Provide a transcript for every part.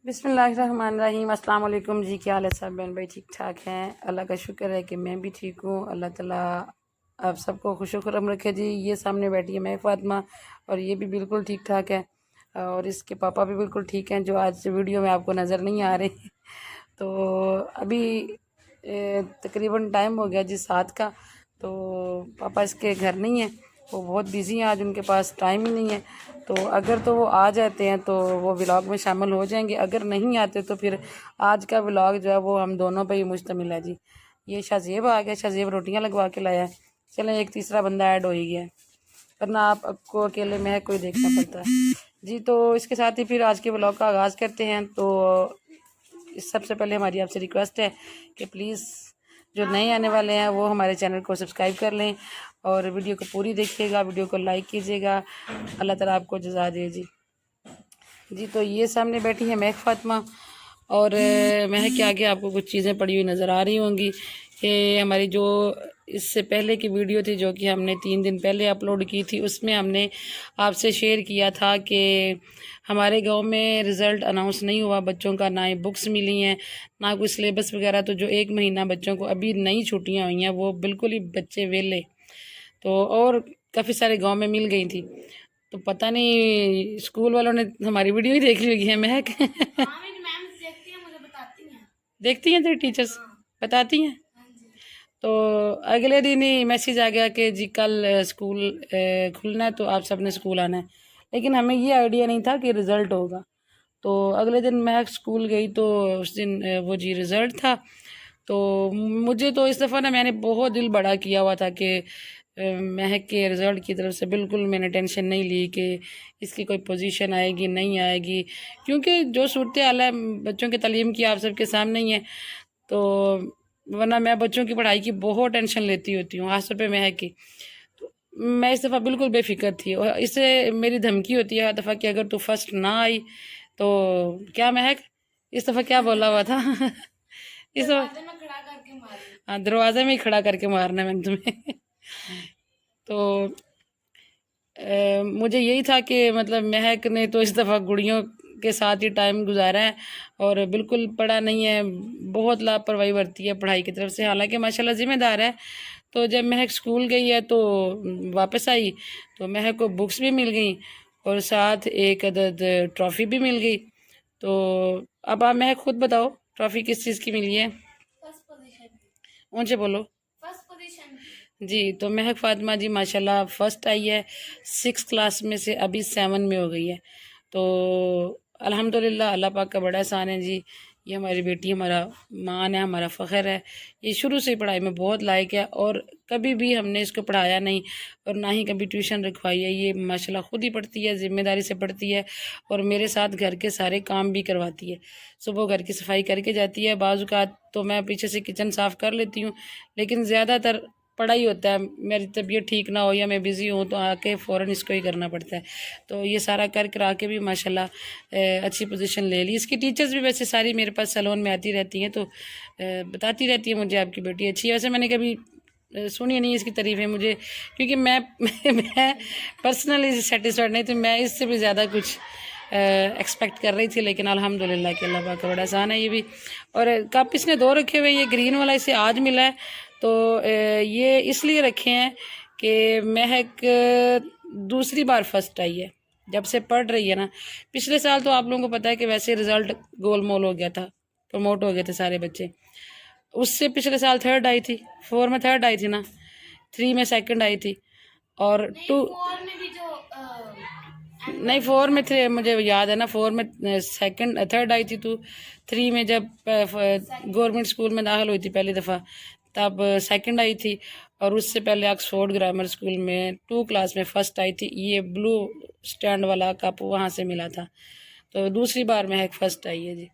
बिस्मिल्लाहिर्रहमानिर्रहीम। अस्सलाम वालेकुम जी। क्या हाल है सब बहन भाई? ठीक ठाक हैं? अल्लाह का शुक्र है कि मैं भी ठीक हूँ। अल्लाह ताला आप सबको खुश खुरम रखे जी। ये सामने बैठी है मैं फ़ातिमा, और ये भी बिल्कुल ठीक ठाक है, और इसके पापा भी बिल्कुल ठीक हैं, जो आज वीडियो में आपको नज़र नहीं आ रहे। तो अभी तकरीबन टाइम हो गया जी 7 का। तो पापा इसके घर नहीं है, वो बहुत बिज़ी हैं, आज उनके पास टाइम ही नहीं है। तो अगर तो वो आ जाते हैं तो वो व्लॉग में शामिल हो जाएंगे, अगर नहीं आते तो फिर आज का व्लॉग जो है वो हम दोनों पे ही मुश्तमिल है जी। ये शाहजेब आ गया, शाहजेब रोटियां लगवा के लाया है। चलें, एक तीसरा बंदा ऐड हो ही गया, वरना आपको अकेले में कोई देखना पड़ता है जी। तो इसके साथ ही फिर आज के व्लॉग का आगाज़ करते हैं। तो इस सबसे पहले हमारी आपसे रिक्वेस्ट है कि प्लीज़ जो नए आने वाले हैं वो हमारे चैनल को सब्सक्राइब कर लें और वीडियो को पूरी देखिएगा, वीडियो को लाइक कीजिएगा। अल्लाह ताला आपको जज़ा दे जी। तो ये सामने बैठी है महक फ़ातिमा, और महक के आगे आपको कुछ चीज़ें पड़ी हुई नज़र आ रही होंगी कि हमारी जो इससे पहले की वीडियो थी जो कि हमने 3 दिन पहले अपलोड की थी, उसमें हमने आपसे शेयर किया था कि हमारे गांव में रिज़ल्ट अनाउंस नहीं हुआ बच्चों का, ना ही बुक्स मिली हैं, ना कोई सिलेबस वगैरह। तो जो 1 महीना बच्चों को अभी नई छुट्टियां हुई हैं वो बिल्कुल ही बच्चे वेले, तो और काफ़ी सारे गांव में मिल गई थी। तो पता नहीं स्कूल वालों ने हमारी वीडियो ही देख ली होगी है महक। देखती हैं तेरी टीचर्स? बताती हैं? तो अगले दिन ही मैसेज आ गया कि जी कल स्कूल खुलना है, तो आप सब ने स्कूल आना है। लेकिन हमें ये आइडिया नहीं था कि रिज़ल्ट होगा। तो अगले दिन महक स्कूल गई तो उस दिन वो जी रिज़ल्ट था। तो मुझे तो इस दफ़ा ना मैंने बहुत दिल बड़ा किया हुआ था कि महक के रिज़ल्ट की तरफ से बिल्कुल मैंने टेंशन नहीं ली कि इसकी कोई पोजीशन आएगी नहीं आएगी, क्योंकि जो सूरत हाल है बच्चों की तालीम की आप सबके सामने ही है। तो वरना मैं बच्चों की पढ़ाई की बहुत टेंशन लेती होती हूँ, खासतौर पे महक की। तो मैं इस दफ़ा बिल्कुल बेफिक्र थी, और इससे मेरी धमकी होती है हर दफ़ा कि अगर तू फर्स्ट ना आई तो क्या महक इस दफ़ा क्या बोला हुआ था? इस हाँ, दरवाजे में ही खड़ा करके मारना मैंने तुम्हें। तो मुझे यही था कि मतलब महक ने तो इस दफ़ा गुड़ियों के साथ ही टाइम गुजारा है और बिल्कुल पढ़ा नहीं है, बहुत लापरवाही बरती है पढ़ाई की तरफ से, हालांकि माशाल्लाह ज़िम्मेदार है। तो जब महक स्कूल गई है तो वापस आई तो महक को बुक्स भी मिल गई और साथ एक अदद ट्रॉफ़ी भी मिल गई। तो अब आप महक खुद बताओ ट्रॉफ़ी किस चीज़ की मिली है? ऊंचे बोलो। जी, तो महक फ़ातिमा जी माशाल्लाह फ़र्स्ट आई है, 6 क्लास में से अभी 7 में हो गई है। तो अल्हम्दुलिल्लाह अल्लाह पाक का बड़ा एहसान है जी। ये हमारी बेटी हमारा मान है, हमारा फ़ख्र है। ये शुरू से ही पढ़ाई में बहुत लायक है और कभी भी हमने इसको पढ़ाया नहीं और ना ही कभी ट्यूशन रखवाई है। ये माशाल्लाह खुद ही पढ़ती है, ज़िम्मेदारी से पढ़ती है और मेरे साथ घर के सारे काम भी करवाती है। सुबह घर की सफाई करके जाती है, बाज़ औक़ात तो मैं पीछे से किचन साफ़ कर लेती हूँ, लेकिन ज़्यादातर पड़ा ही होता है। मेरी तबीयत ठीक ना हो या मैं बिज़ी हूँ तो आके फ़ौरन इसको ही करना पड़ता है। तो ये सारा कर करा के भी माशाल्लाह अच्छी पोजीशन ले ली। इसकी टीचर्स भी वैसे सारी मेरे पास सैलून में आती रहती हैं, तो बताती रहती है मुझे आपकी बेटी अच्छी है। वैसे मैंने कभी सुनी नहीं इसकी तारीफ़ें मुझे, क्योंकि मैं मैं पर्सनली सेटिस्फाइड नहीं थी, मैं इससे भी ज़्यादा कुछ एक्सपेक्ट कर रही थी। लेकिन अल्हम्दुलिल्लाह कि अल्लाह पाक का बड़ा एहसान है। ये भी, और कप इसने 2 रखे हुए हैं, ये ग्रीन वाला इसे आज मिला है। तो ये इसलिए रखे हैं कि महक दूसरी बार फर्स्ट आई है जब से पढ़ रही है ना। पिछले साल तो आप लोगों को पता है कि वैसे रिज़ल्ट गोलमोल हो गया था, प्रमोट हो गए थे सारे बच्चे। उससे पिछले साल 3rd आई थी, 4 में 3rd आई थी ना, 3 में 2nd आई थी, और 2 नहीं 4 में थे, मुझे याद है ना, 4 में 2nd 3rd आई थी। तो 3 में जब गवर्नमेंट स्कूल में दाखिल हुई थी पहली दफ़ा तब 2nd आई थी, और उससे पहले ऑक्सफोर्ड ग्रामर स्कूल में 2 क्लास में फर्स्ट आई थी। ये ब्लू स्टैंड वाला कप वहाँ से मिला था। तो दूसरी बार महक फर्स्ट आई है जी।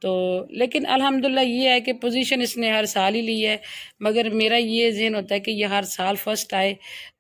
तो लेकिन अल्हम्दुलिल्लाह ये है कि पोजीशन इसने हर साल ही ली है, मगर मेरा ये ज़हन होता है कि ये हर साल फर्स्ट आए।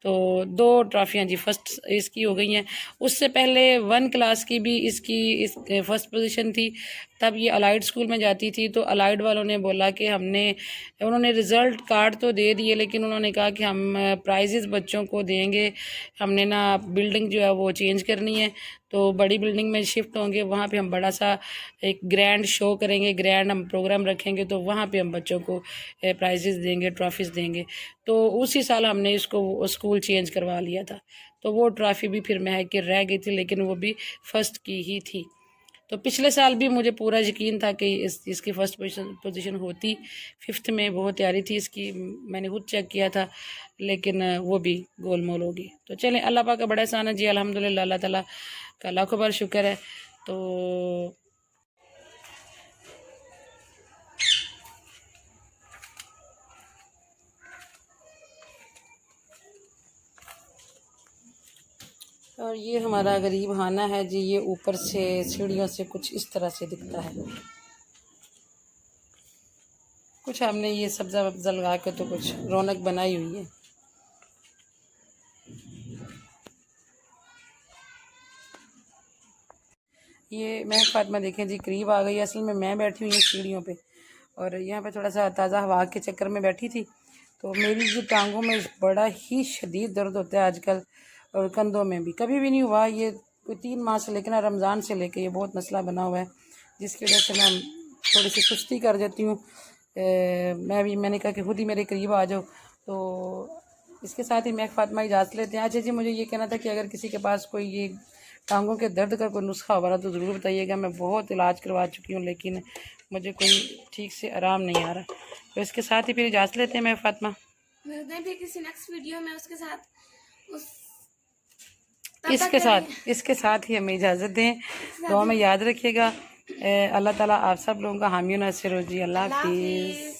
तो 2 ट्रॉफियाँ जी फर्स्ट इसकी हो गई हैं। उससे पहले 1 क्लास की भी इसकी इस फर्स्ट पोजीशन थी, तब ये अलाइड स्कूल में जाती थी। तो अलाइड वालों ने बोला कि उन्होंने रिज़ल्ट कार्ड तो दे दिए, लेकिन उन्होंने कहा कि हम प्राइजेज़ बच्चों को देंगे, हमने ना बिल्डिंग जो है वो चेंज करनी है, तो बड़ी बिल्डिंग में शिफ्ट होंगे, वहाँ पे हम बड़ा सा एक ग्रैंड शो करेंगे, ग्रैंड हम प्रोग्राम रखेंगे, तो वहाँ पे हम बच्चों को प्राइजेज़ देंगे, ट्रॉफ़ीज़ देंगे। तो उसी साल हमने इसको स्कूल चेंज करवा लिया था। तो वो ट्रॉफ़ी भी फिर महक के रह गई थी, लेकिन वो भी फर्स्ट की ही थी। तो पिछले साल भी मुझे पूरा यकीन था कि इसकी फ़र्स्ट पोजीशन होती। 5th में बहुत तैयारी थी इसकी, मैंने खुद चेक किया था, लेकिन वो भी गोलमोल होगी। तो चलें, अल्लाह पाक का बड़ा एहसान है जी, अल्हम्दुलिल्लाह, अल्लाह ताला का लाखों बार शुक्र है। तो और ये हमारा गरीब खाना है जी, ये ऊपर से सीढ़ियों से कुछ इस तरह से दिखता है। कुछ हमने ये सब्ज़ा वब्ज़ा लगा के तो कुछ रौनक बनाई हुई है। ये मैं फातिमा देखें जी करीब आ गई। असल में मैं बैठी हुई हूँ सीढ़ियों पे, और यहाँ पे थोड़ा सा ताज़ा हवा के चक्कर में बैठी थी। तो मेरी जो टांगों में बड़ा ही शदीद दर्द होता है आजकल, और कंधों में भी। कभी भी नहीं हुआ ये, कोई 3 माह से, लेकिन रमज़ान से लेके ये बहुत मसला बना हुआ है, जिसकी वजह से मैं थोड़ी सी सुस्ती कर जाती हूँ। मैंने कहा कि खुद ही मेरे करीब आ जाओ। तो इसके साथ ही मैं फातिमा इजाज़त लेते हैं। अच्छा जी, मुझे ये कहना था कि अगर किसी के पास कोई ये टांगों के दर्द का कोई नुस्खा होगा तो ज़रूर बताइएगा। मैं बहुत इलाज करवा चुकी हूँ, लेकिन मुझे कोई ठीक से आराम नहीं आ रहा। तो इसके साथ ही फिर इजाज़त लेते हैं मैं फातिमा। मिलते हैं फिर किसी नेक्स्ट वीडियो में उसके साथ इसके साथ ही हमें इजाज़त दें। दुआ में याद रखिएगा। अल्लाह ताला आप सब लोगों का हामी नासिर हो जी। अल्लाह हाफिज़।